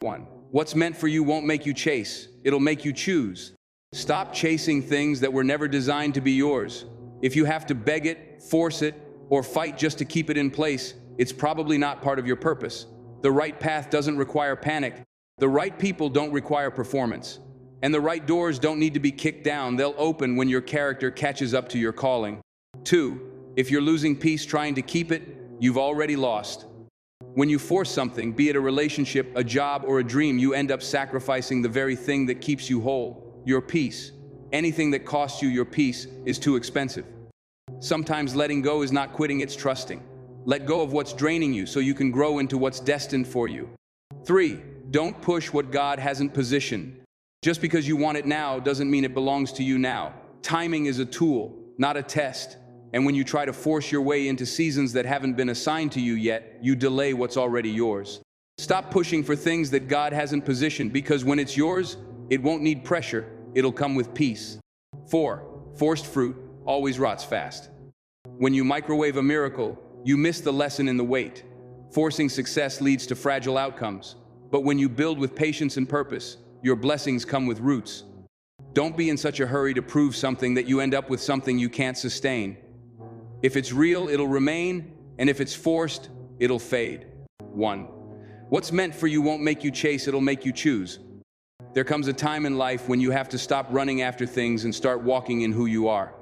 1. What's meant for you won't make you chase, it'll make you choose. Stop chasing things that were never designed to be yours. If you have to beg it, force it, or fight just to keep it in place, it's probably not part of your purpose. The right path doesn't require panic. The right people don't require performance. And the right doors don't need to be kicked down. They'll open when your character catches up to your calling. 2. If you're losing peace trying to keep it, you've already lost. When you force something, be it a relationship, a job, or a dream, you end up sacrificing the very thing that keeps you whole, your peace. Anything that costs you your peace is too expensive. Sometimes letting go is not quitting, it's trusting. Let go of what's draining you so you can grow into what's destined for you. 3. Don't push what God hasn't positioned. Just because you want it now doesn't mean it belongs to you now. Timing is a tool, not a test. And when you try to force your way into seasons that haven't been assigned to you yet, you delay what's already yours. Stop pushing for things that God hasn't positioned, because when it's yours, it won't need pressure, it'll come with peace. 4. Forced fruit always rots fast. When you microwave a miracle, you miss the lesson in the wait. Forcing success leads to fragile outcomes. But when you build with patience and purpose, your blessings come with roots. Don't be in such a hurry to prove something that you end up with something you can't sustain. If it's real, it'll remain, and if it's forced, it'll fade. 1. What's meant for you won't make you chase, it'll make you choose. There comes a time in life when you have to stop running after things and start walking in who you are.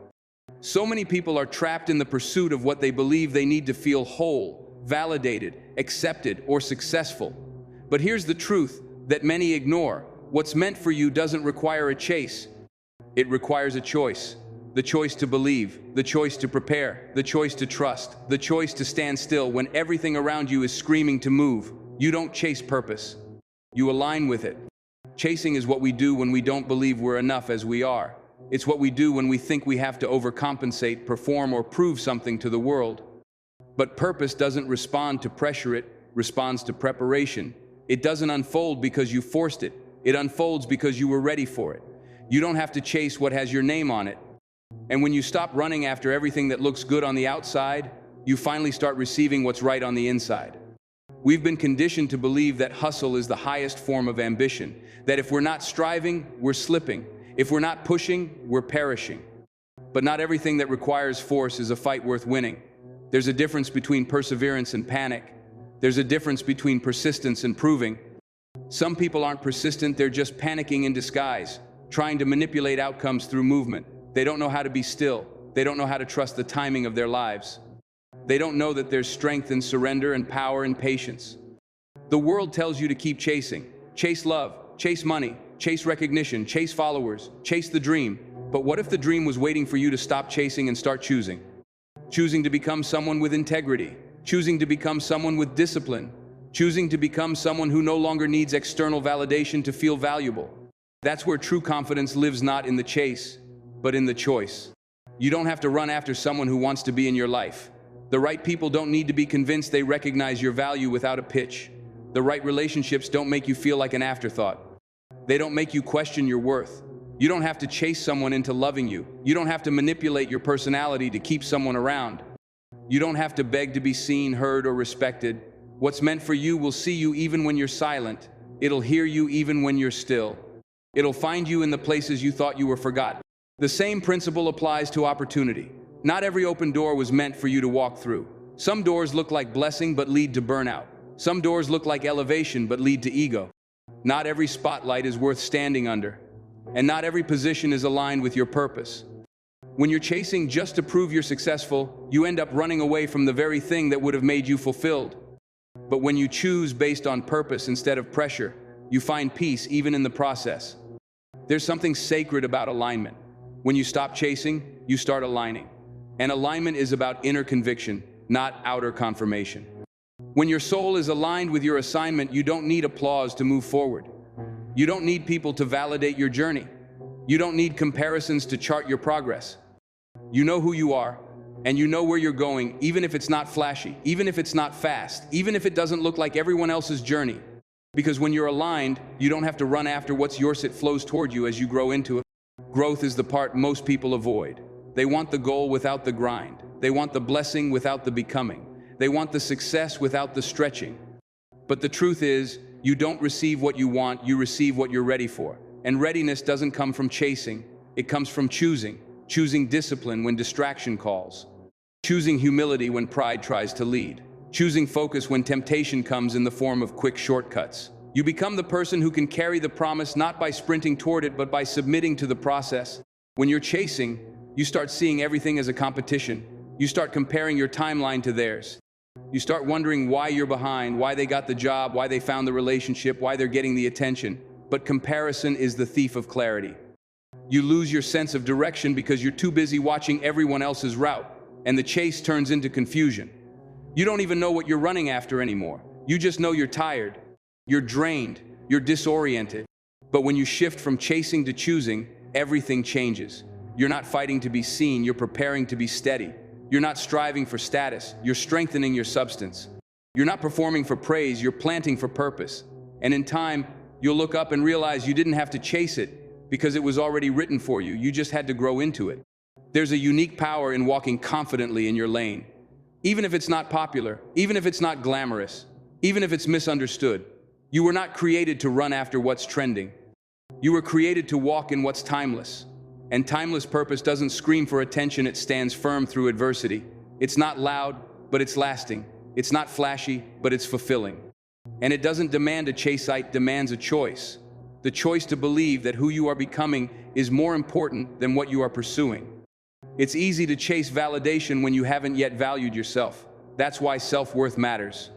So many people are trapped in the pursuit of what they believe they need to feel whole, validated, accepted, or successful. But here's the truth that many ignore. What's meant for you doesn't require a chase. It requires a choice. The choice to believe, the choice to prepare, the choice to trust, the choice to stand still when everything around you is screaming to move. You don't chase purpose. You align with it. Chasing is what we do when we don't believe we're enough as we are. It's what we do when we think we have to overcompensate, perform, or prove something to the world. But purpose doesn't respond to pressure, it responds to preparation. It doesn't unfold because you forced it. It unfolds because you were ready for it. You don't have to chase what has your name on it. And when you stop running after everything that looks good on the outside, you finally start receiving what's right on the inside. We've been conditioned to believe that hustle is the highest form of ambition, that if we're not striving, we're slipping. If we're not pushing, we're perishing. But not everything that requires force is a fight worth winning. There's a difference between perseverance and panic. There's a difference between persistence and proving. Some people aren't persistent, they're just panicking in disguise, trying to manipulate outcomes through movement. They don't know how to be still. They don't know how to trust the timing of their lives. They don't know that there's strength in surrender and power in patience. The world tells you to keep chasing. Chase love, chase money, chase recognition, chase followers, chase the dream. But what if the dream was waiting for you to stop chasing and start choosing? Choosing to become someone with integrity, choosing to become someone with discipline, choosing to become someone who no longer needs external validation to feel valuable. That's where true confidence lives, not in the chase, but in the choice. You don't have to run after someone who wants to be in your life. The right people don't need to be convinced they recognize your value without a pitch. The right relationships don't make you feel like an afterthought. They don't make you question your worth. You don't have to chase someone into loving you. You don't have to manipulate your personality to keep someone around. You don't have to beg to be seen, heard, or respected. What's meant for you will see you even when you're silent. It'll hear you even when you're still. It'll find you in the places you thought you were forgotten. The same principle applies to opportunity. Not every open door was meant for you to walk through. Some doors look like blessing but lead to burnout. Some doors look like elevation but lead to ego. Not every spotlight is worth standing under. And not every position is aligned with your purpose. When you're chasing just to prove you're successful, you end up running away from the very thing that would have made you fulfilled. But when you choose based on purpose instead of pressure, you find peace even in the process. There's something sacred about alignment. When you stop chasing, you start aligning. And alignment is about inner conviction, not outer confirmation. When your soul is aligned with your assignment, you don't need applause to move forward. You don't need people to validate your journey. You don't need comparisons to chart your progress. You know who you are, and you know where you're going, even if it's not flashy, even if it's not fast, even if it doesn't look like everyone else's journey. Because when you're aligned, you don't have to run after what's yours, it flows toward you as you grow into it. Growth is the part most people avoid. They want the goal without the grind. They want the blessing without the becoming. They want the success without the stretching. But the truth is, you don't receive what you want, you receive what you're ready for. And readiness doesn't come from chasing, it comes from choosing. Choosing discipline when distraction calls. Choosing humility when pride tries to lead. Choosing focus when temptation comes in the form of quick shortcuts. You become the person who can carry the promise not by sprinting toward it, but by submitting to the process. When you're chasing, you start seeing everything as a competition. You start comparing your timeline to theirs. You start wondering why you're behind, why they got the job, why they found the relationship, why they're getting the attention. But comparison is the thief of clarity. You lose your sense of direction because you're too busy watching everyone else's route, and the chase turns into confusion. You don't even know what you're running after anymore. You just know you're tired, you're drained, you're disoriented. But when you shift from chasing to choosing, everything changes. You're not fighting to be seen, you're preparing to be steady. You're not striving for status, you're strengthening your substance. You're not performing for praise, you're planting for purpose. And in time, you'll look up and realize you didn't have to chase it because it was already written for you. You just had to grow into it. There's a unique power in walking confidently in your lane. Even if it's not popular, even if it's not glamorous, even if it's misunderstood, you were not created to run after what's trending. You were created to walk in what's timeless. And timeless purpose doesn't scream for attention, it stands firm through adversity. It's not loud, but it's lasting. It's not flashy, but it's fulfilling. And it doesn't demand a chase, it demands a choice. The choice to believe that who you are becoming is more important than what you are pursuing. It's easy to chase validation when you haven't yet valued yourself. That's why self-worth matters.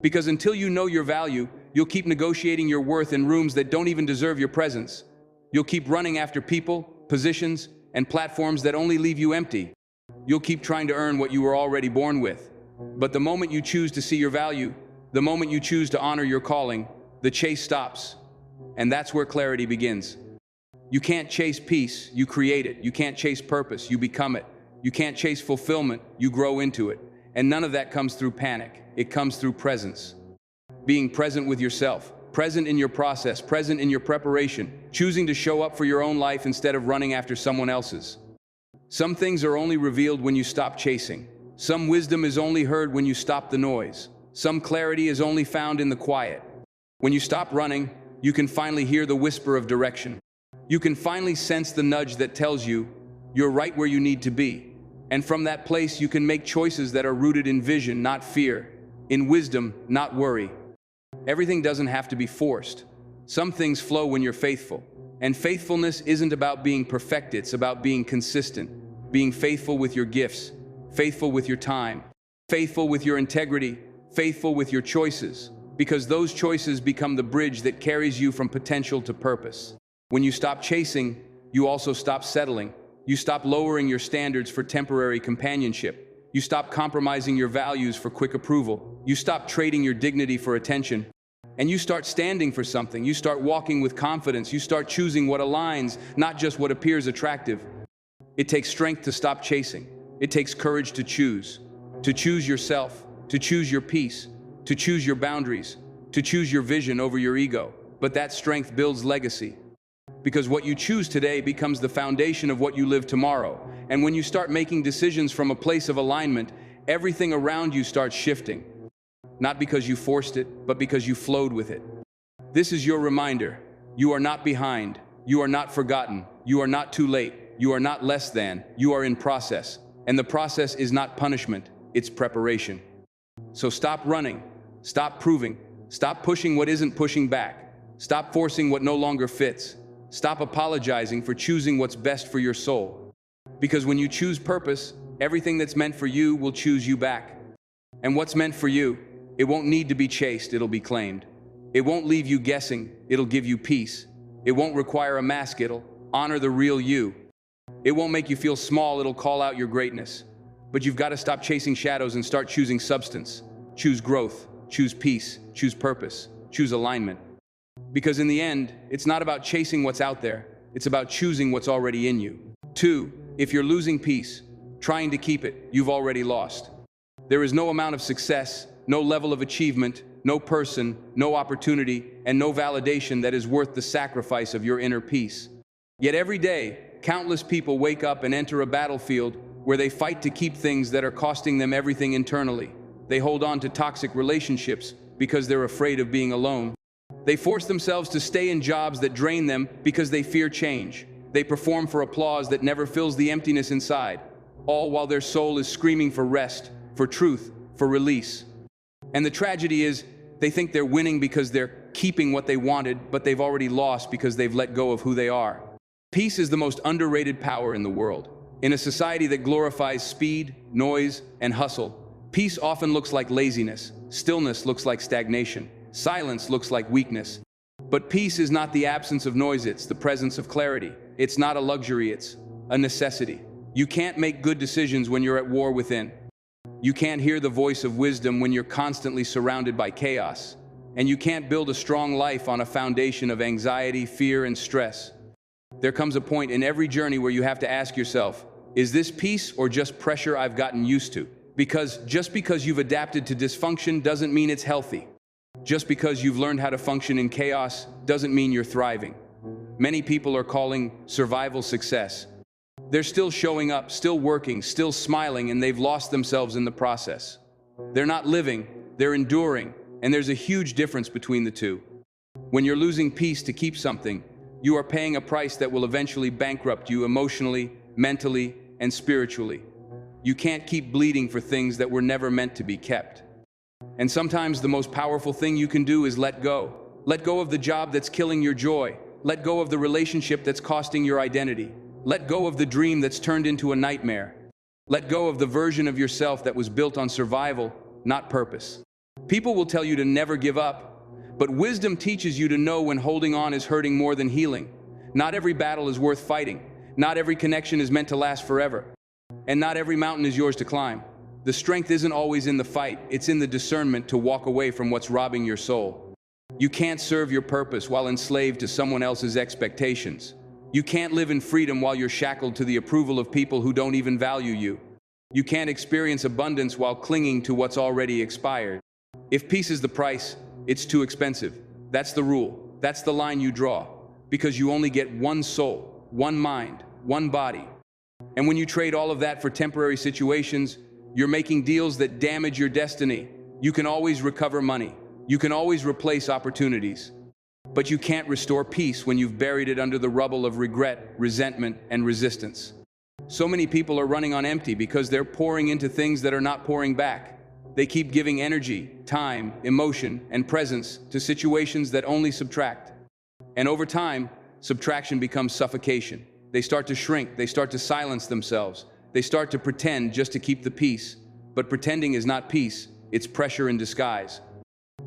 Because until you know your value, you'll keep negotiating your worth in rooms that don't even deserve your presence. You'll keep running after people, positions, and platforms that only leave you empty. You'll keep trying to earn what you were already born with. But the moment you choose to see your value, the moment you choose to honor your calling, the chase stops. And that's where clarity begins. You can't chase peace, you create it. You can't chase purpose, you become it. You can't chase fulfillment, you grow into it. And none of that comes through panic, it comes through presence. Being present with yourself, present in your process, present in your preparation, choosing to show up for your own life instead of running after someone else's. Some things are only revealed when you stop chasing. Some wisdom is only heard when you stop the noise. Some clarity is only found in the quiet. When you stop running, you can finally hear the whisper of direction. You can finally sense the nudge that tells you you're right where you need to be. And from that place, you can make choices that are rooted in vision, not fear, in wisdom, not worry. Everything doesn't have to be forced. Some things flow when you're faithful. And faithfulness isn't about being perfect, it's about being consistent. Being faithful with your gifts, faithful with your time, faithful with your integrity, faithful with your choices. Because those choices become the bridge that carries you from potential to purpose. When you stop chasing, you also stop settling. You stop lowering your standards for temporary companionship. You stop compromising your values for quick approval. You stop trading your dignity for attention. And you start standing for something. You start walking with confidence. You start choosing what aligns, not just what appears attractive. It takes strength to stop chasing. It takes courage to choose yourself, to choose your peace, to choose your boundaries, to choose your vision over your ego. But that strength builds legacy. Because what you choose today becomes the foundation of what you live tomorrow. And when you start making decisions from a place of alignment, everything around you starts shifting. Not because you forced it, but because you flowed with it. This is your reminder. You are not behind. You are not forgotten. You are not too late. You are not less than. You are in process. And the process is not punishment, it's preparation. So stop running. Stop proving. Stop pushing what isn't pushing back. Stop forcing what no longer fits. Stop apologizing for choosing what's best for your soul. Because when you choose purpose, everything that's meant for you will choose you back. And what's meant for you, it won't need to be chased, it'll be claimed. It won't leave you guessing, it'll give you peace. It won't require a mask, it'll honor the real you. It won't make you feel small, it'll call out your greatness. But you've got to stop chasing shadows and start choosing substance. Choose growth, choose peace, choose purpose, choose alignment. Because in the end, it's not about chasing what's out there, it's about choosing what's already in you. 2, if you're losing peace, trying to keep it, you've already lost. There is no amount of success, no level of achievement, no person, no opportunity, and no validation that is worth the sacrifice of your inner peace. Yet every day, countless people wake up and enter a battlefield where they fight to keep things that are costing them everything internally. They hold on to toxic relationships because they're afraid of being alone. They force themselves to stay in jobs that drain them because they fear change. They perform for applause that never fills the emptiness inside, all while their soul is screaming for rest, for truth, for release. And the tragedy is, they think they're winning because they're keeping what they wanted, but they've already lost because they've let go of who they are. Peace is the most underrated power in the world. In a society that glorifies speed, noise, and hustle, peace often looks like laziness, stillness looks like stagnation, silence looks like weakness. But peace is not the absence of noise, it's the presence of clarity. It's not a luxury, it's a necessity. You can't make good decisions when you're at war within. You can't hear the voice of wisdom when you're constantly surrounded by chaos. And you can't build a strong life on a foundation of anxiety, fear, and stress. There comes a point in every journey where you have to ask yourself, is this peace or just pressure I've gotten used to? Because just because you've adapted to dysfunction doesn't mean it's healthy. Just because you've learned how to function in chaos doesn't mean you're thriving. Many people are calling survival success. They're still showing up, still working, still smiling, and they've lost themselves in the process. They're not living, they're enduring, and there's a huge difference between the two. When you're losing peace to keep something, you are paying a price that will eventually bankrupt you emotionally, mentally, and spiritually. You can't keep bleeding for things that were never meant to be kept. And sometimes the most powerful thing you can do is let go. Let go of the job that's killing your joy. Let go of the relationship that's costing your identity. Let go of the dream that's turned into a nightmare. Let go of the version of yourself that was built on survival, not purpose. People will tell you to never give up, but wisdom teaches you to know when holding on is hurting more than healing. Not every battle is worth fighting. Not every connection is meant to last forever. And not every mountain is yours to climb. The strength isn't always in the fight, it's in the discernment to walk away from what's robbing your soul. You can't serve your purpose while enslaved to someone else's expectations. You can't live in freedom while you're shackled to the approval of people who don't even value you. You can't experience abundance while clinging to what's already expired. If peace is the price, it's too expensive. That's the rule. That's the line you draw. Because you only get one soul, one mind, one body. And when you trade all of that for temporary situations, you're making deals that damage your destiny. You can always recover money. You can always replace opportunities. But you can't restore peace when you've buried it under the rubble of regret, resentment, and resistance. So many people are running on empty because they're pouring into things that are not pouring back. They keep giving energy, time, emotion, and presence to situations that only subtract. And over time, subtraction becomes suffocation. They start to shrink, they start to silence themselves. They start to pretend just to keep the peace. But pretending is not peace, it's pressure in disguise.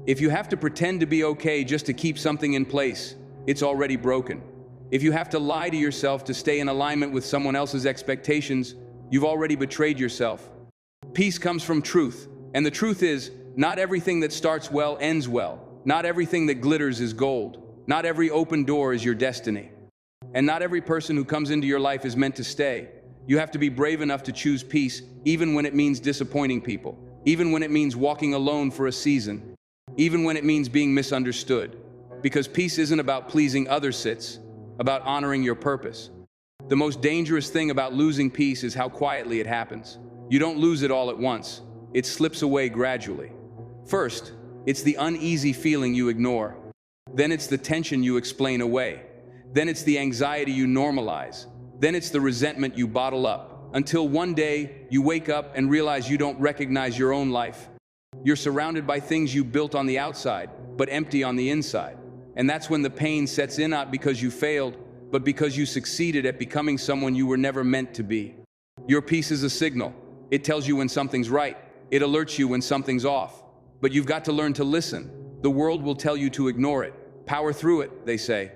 If you have to pretend to be okay just to keep something in place, it's already broken. If you have to lie to yourself to stay in alignment with someone else's expectations, you've already betrayed yourself. Peace comes from truth, and the truth is, not everything that starts well ends well. Not everything that glitters is gold. Not every open door is your destiny. And not every person who comes into your life is meant to stay. You have to be brave enough to choose peace, even when it means disappointing people, even when it means walking alone for a season, even when it means being misunderstood. Because peace isn't about pleasing others, it's about honoring your purpose. The most dangerous thing about losing peace is how quietly it happens. You don't lose it all at once. It slips away gradually. First, it's the uneasy feeling you ignore. Then it's the tension you explain away. Then it's the anxiety you normalize. Then it's the resentment you bottle up. Until one day, you wake up and realize you don't recognize your own life. You're surrounded by things you built on the outside, but empty on the inside. And that's when the pain sets in, not because you failed, but because you succeeded at becoming someone you were never meant to be. Your peace is a signal. It tells you when something's right. It alerts you when something's off. But you've got to learn to listen. The world will tell you to ignore it. Power through it, they say.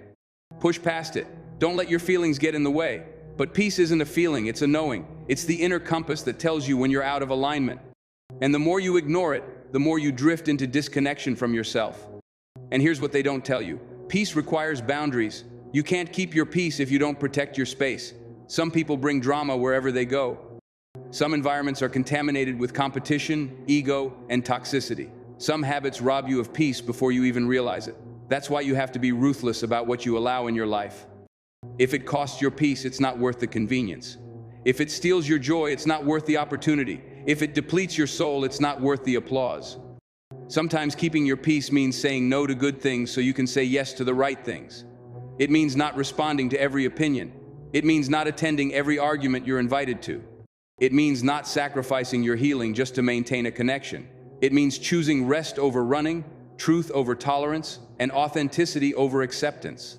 Push past it. Don't let your feelings get in the way. But peace isn't a feeling, it's a knowing. It's the inner compass that tells you when you're out of alignment. And the more you ignore it, the more you drift into disconnection from yourself. And here's what they don't tell you. Peace requires boundaries. You can't keep your peace if you don't protect your space. Some people bring drama wherever they go. Some environments are contaminated with competition, ego, and toxicity. Some habits rob you of peace before you even realize it. That's why you have to be ruthless about what you allow in your life. If it costs your peace, it's not worth the convenience. If it steals your joy, it's not worth the opportunity. If it depletes your soul, it's not worth the applause. Sometimes keeping your peace means saying no to good things so you can say yes to the right things. It means not responding to every opinion. It means not attending every argument you're invited to. It means not sacrificing your healing just to maintain a connection. It means choosing rest over running, truth over tolerance, and authenticity over acceptance.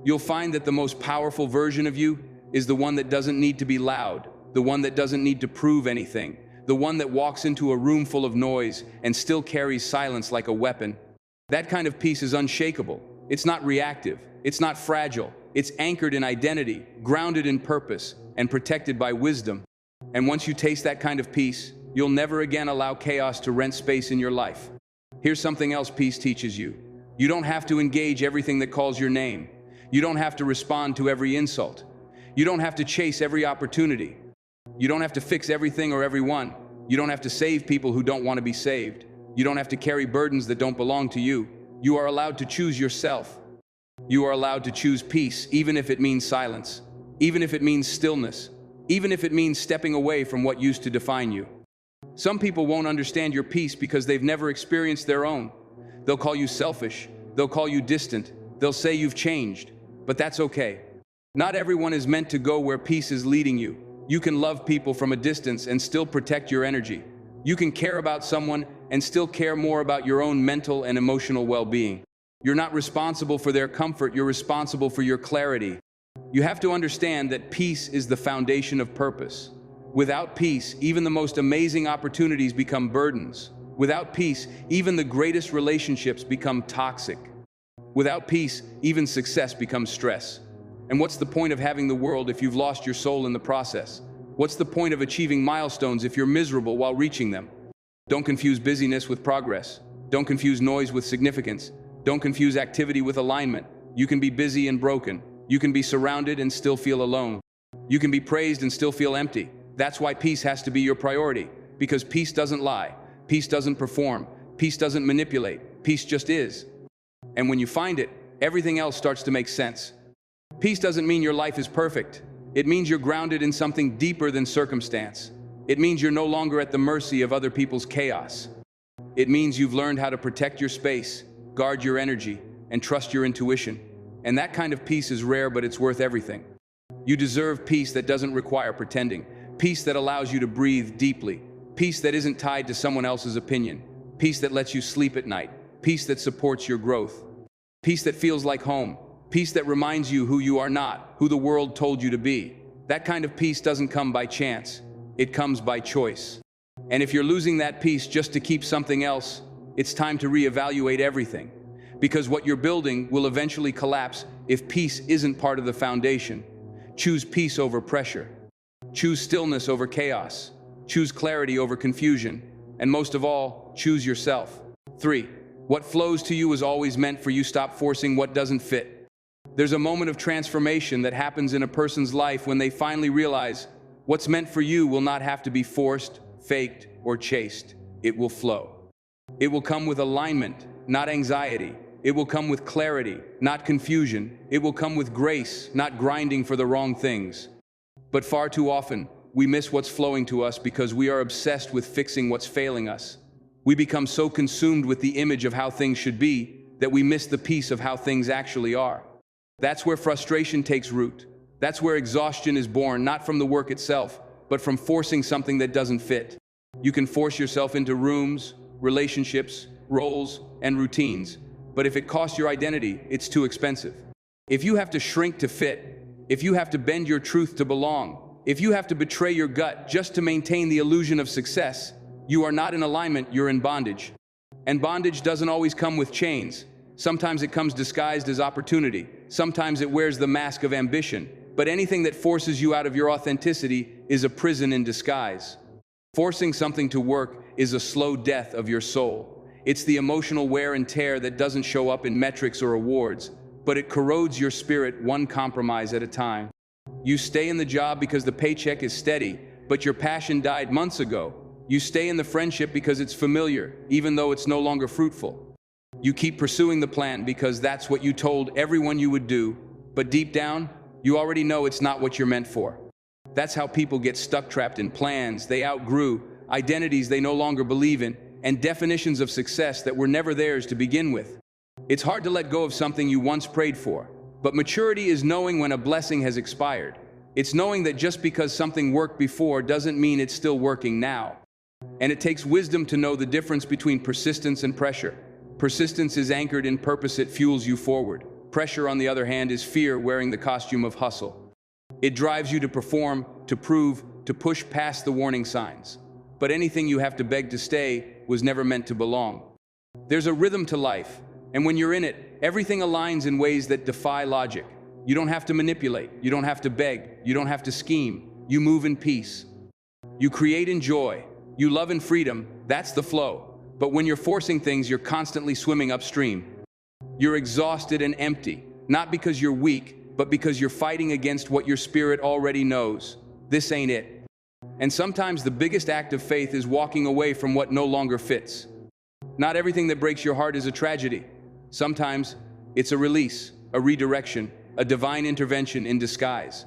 You'll find that the most powerful version of you is the one that doesn't need to be loud, the one that doesn't need to prove anything, the one that walks into a room full of noise and still carries silence like a weapon. That kind of peace is unshakable. It's not reactive. It's not fragile. It's anchored in identity, grounded in purpose, and protected by wisdom. And once you taste that kind of peace, you'll never again allow chaos to rent space in your life. Here's something else peace teaches you. You don't have to engage everything that calls your name. You don't have to respond to every insult. You don't have to chase every opportunity. You don't have to fix everything or everyone. You don't have to save people who don't want to be saved. You don't have to carry burdens that don't belong to you. You are allowed to choose yourself. You are allowed to choose peace, even if it means silence, even if it means stillness, even if it means stepping away from what used to define you. Some people won't understand your peace because they've never experienced their own. They'll call you selfish. They'll call you distant. They'll say you've changed. But that's okay. Not everyone is meant to go where peace is leading you. You can love people from a distance and still protect your energy. You can care about someone and still care more about your own mental and emotional well-being. You're not responsible for their comfort, you're responsible for your clarity. You have to understand that peace is the foundation of purpose. Without peace, even the most amazing opportunities become burdens. Without peace, even the greatest relationships become toxic. Without peace, even success becomes stress. And what's the point of having the world if you've lost your soul in the process? What's the point of achieving milestones if you're miserable while reaching them? Don't confuse busyness with progress. Don't confuse noise with significance. Don't confuse activity with alignment. You can be busy and broken. You can be surrounded and still feel alone. You can be praised and still feel empty. That's why peace has to be your priority, because peace doesn't lie. Peace doesn't perform. Peace doesn't manipulate. Peace just is. And when you find it, everything else starts to make sense. Peace doesn't mean your life is perfect. It means you're grounded in something deeper than circumstance. It means you're no longer at the mercy of other people's chaos. It means you've learned how to protect your space, guard your energy, and trust your intuition. And that kind of peace is rare, but it's worth everything. You deserve peace that doesn't require pretending. Peace that allows you to breathe deeply. Peace that isn't tied to someone else's opinion. Peace that lets you sleep at night. Peace that supports your growth. Peace that feels like home. Peace that reminds you who you are not, who the world told you to be. That kind of peace doesn't come by chance. It comes by choice. And if you're losing that peace just to keep something else, it's time to reevaluate everything. Because what you're building will eventually collapse if peace isn't part of the foundation. Choose peace over pressure. Choose stillness over chaos. Choose clarity over confusion. And most of all, choose yourself. 3. What flows to you is always meant for you. Stop forcing what doesn't fit. There's a moment of transformation that happens in a person's life when they finally realize what's meant for you will not have to be forced, faked, or chased. It will flow. It will come with alignment, not anxiety. It will come with clarity, not confusion. It will come with grace, not grinding for the wrong things. But far too often, we miss what's flowing to us because we are obsessed with fixing what's failing us. We become so consumed with the image of how things should be that we miss the peace of how things actually are. That's where frustration takes root. That's where exhaustion is born, not from the work itself, but from forcing something that doesn't fit. You can force yourself into rooms, relationships, roles, and routines, but if it costs your identity, it's too expensive. If you have to shrink to fit, if you have to bend your truth to belong, if you have to betray your gut just to maintain the illusion of success, you are not in alignment, you're in bondage. And bondage doesn't always come with chains. Sometimes it comes disguised as opportunity. Sometimes it wears the mask of ambition. But anything that forces you out of your authenticity is a prison in disguise. Forcing something to work is a slow death of your soul. It's the emotional wear and tear that doesn't show up in metrics or awards, but it corrodes your spirit one compromise at a time. You stay in the job because the paycheck is steady, but your passion died months ago. You stay in the friendship because it's familiar, even though it's no longer fruitful. You keep pursuing the plan because that's what you told everyone you would do, but deep down, you already know it's not what you're meant for. That's how people get stuck trapped in plans they outgrew, identities they no longer believe in, and definitions of success that were never theirs to begin with. It's hard to let go of something you once prayed for, but maturity is knowing when a blessing has expired. It's knowing that just because something worked before doesn't mean it's still working now. And it takes wisdom to know the difference between persistence and pressure. Persistence is anchored in purpose, it fuels you forward. Pressure, on the other hand, is fear wearing the costume of hustle. It drives you to perform, to prove, to push past the warning signs. But anything you have to beg to stay was never meant to belong. There's a rhythm to life, and when you're in it, everything aligns in ways that defy logic. You don't have to manipulate, you don't have to beg, you don't have to scheme. You move in peace. You create in joy. You love in freedom. That's the flow. But when you're forcing things, you're constantly swimming upstream. You're exhausted and empty, not because you're weak, but because you're fighting against what your spirit already knows. This ain't it. And sometimes the biggest act of faith is walking away from what no longer fits. Not everything that breaks your heart is a tragedy. Sometimes it's a release, a redirection, a divine intervention in disguise.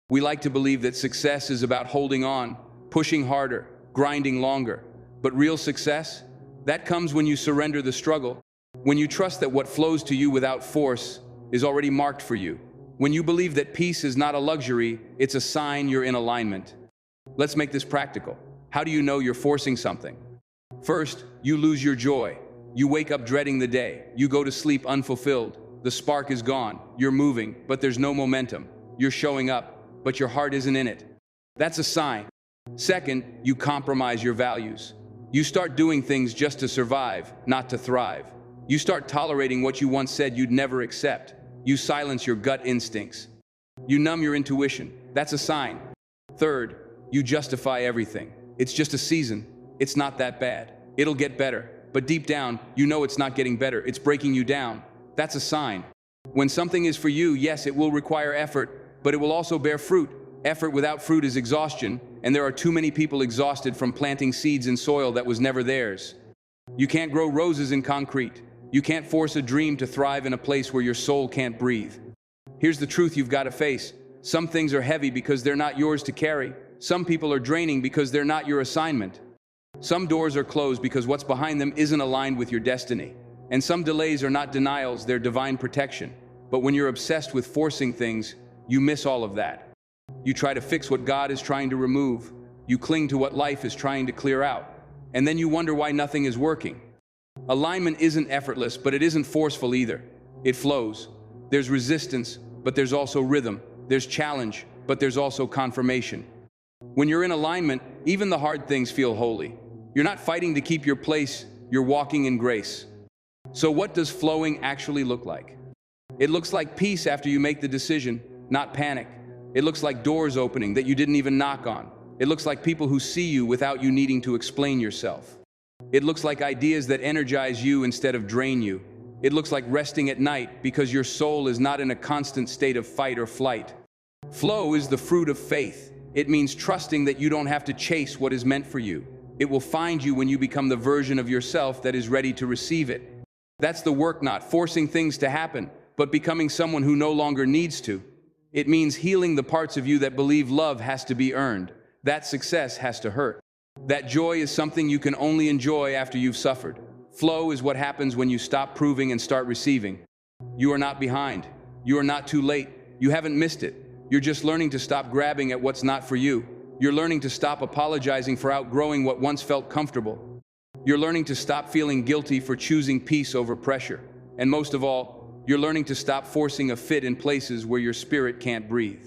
We like to believe that success is about holding on, pushing harder, grinding longer. But real success? That comes when you surrender the struggle, when you trust that what flows to you without force is already marked for you, when you believe that peace is not a luxury, it's a sign you're in alignment. Let's make this practical. How do you know you're forcing something? First, you lose your joy. You wake up dreading the day. You go to sleep unfulfilled. The spark is gone. You're moving, but there's no momentum. You're showing up, but your heart isn't in it. That's a sign. Second, you compromise your values. You start doing things just to survive, not to thrive. You start tolerating what you once said you'd never accept. You silence your gut instincts. You numb your intuition. That's a sign. Third, you justify everything. It's just a season. It's not that bad. It'll get better. But deep down, you know it's not getting better. It's breaking you down. That's a sign. When something is for you, yes, it will require effort, but it will also bear fruit. Effort without fruit is exhaustion, and there are too many people exhausted from planting seeds in soil that was never theirs. You can't grow roses in concrete. You can't force a dream to thrive in a place where your soul can't breathe. Here's the truth you've got to face. Some things are heavy because they're not yours to carry. Some people are draining because they're not your assignment. Some doors are closed because what's behind them isn't aligned with your destiny. And some delays are not denials, they're divine protection. But when you're obsessed with forcing things, you miss all of that. You try to fix what God is trying to remove. You cling to what life is trying to clear out. And then you wonder why nothing is working. Alignment isn't effortless, but it isn't forceful either. It flows. There's resistance, but there's also rhythm. There's challenge, but there's also confirmation. When you're in alignment, even the hard things feel holy. You're not fighting to keep your place, you're walking in grace. So what does flowing actually look like? It looks like peace after you make the decision, not panic. It looks like doors opening that you didn't even knock on. It looks like people who see you without you needing to explain yourself. It looks like ideas that energize you instead of drain you. It looks like resting at night because your soul is not in a constant state of fight or flight. Flow is the fruit of faith. It means trusting that you don't have to chase what is meant for you. It will find you when you become the version of yourself that is ready to receive it. That's the work, not forcing things to happen, but becoming someone who no longer needs to. It means healing the parts of you that believe love has to be earned, that success has to hurt. That joy is something you can only enjoy after you've suffered. Flow is what happens when you stop proving and start receiving. You are not behind. You are not too late. You haven't missed it. You're just learning to stop grabbing at what's not for you. You're learning to stop apologizing for outgrowing what once felt comfortable. You're learning to stop feeling guilty for choosing peace over pressure. And most of all, you're learning to stop forcing a fit in places where your spirit can't breathe.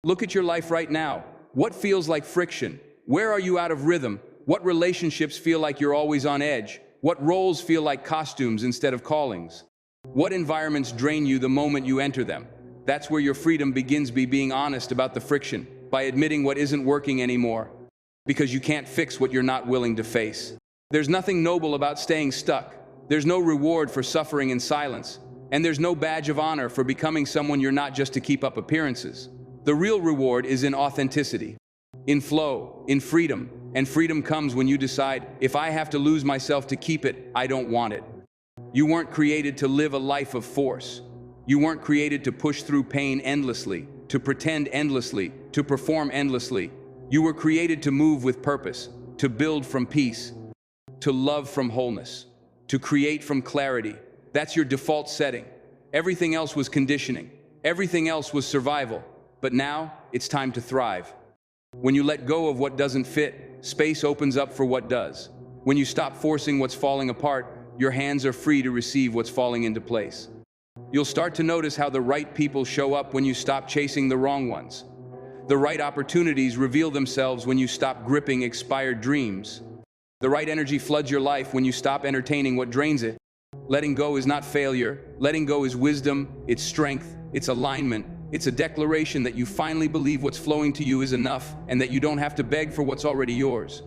Look at your life right now. What feels like friction? Where are you out of rhythm? What relationships feel like you're always on edge? What roles feel like costumes instead of callings? What environments drain you the moment you enter them? That's where your freedom begins, by being honest about the friction, by admitting what isn't working anymore. Because you can't fix what you're not willing to face. There's nothing noble about staying stuck. There's no reward for suffering in silence. And there's no badge of honor for becoming someone you're not just to keep up appearances. The real reward is in authenticity, in flow, in freedom. And freedom comes when you decide, if I have to lose myself to keep it, I don't want it. You weren't created to live a life of force. You weren't created to push through pain endlessly, to pretend endlessly, to perform endlessly. You were created to move with purpose, to build from peace. to love from wholeness, to create from clarity. That's your default setting. Everything else was conditioning. Everything else was survival. But now, it's time to thrive. When you let go of what doesn't fit, space opens up for what does. When you stop forcing what's falling apart, your hands are free to receive what's falling into place. You'll start to notice how the right people show up when you stop chasing the wrong ones. The right opportunities reveal themselves when you stop gripping expired dreams. The right energy floods your life when you stop entertaining what drains it. Letting go is not failure. Letting go is wisdom, it's strength, it's alignment. It's a declaration that you finally believe what's flowing to you is enough and that you don't have to beg for what's already yours.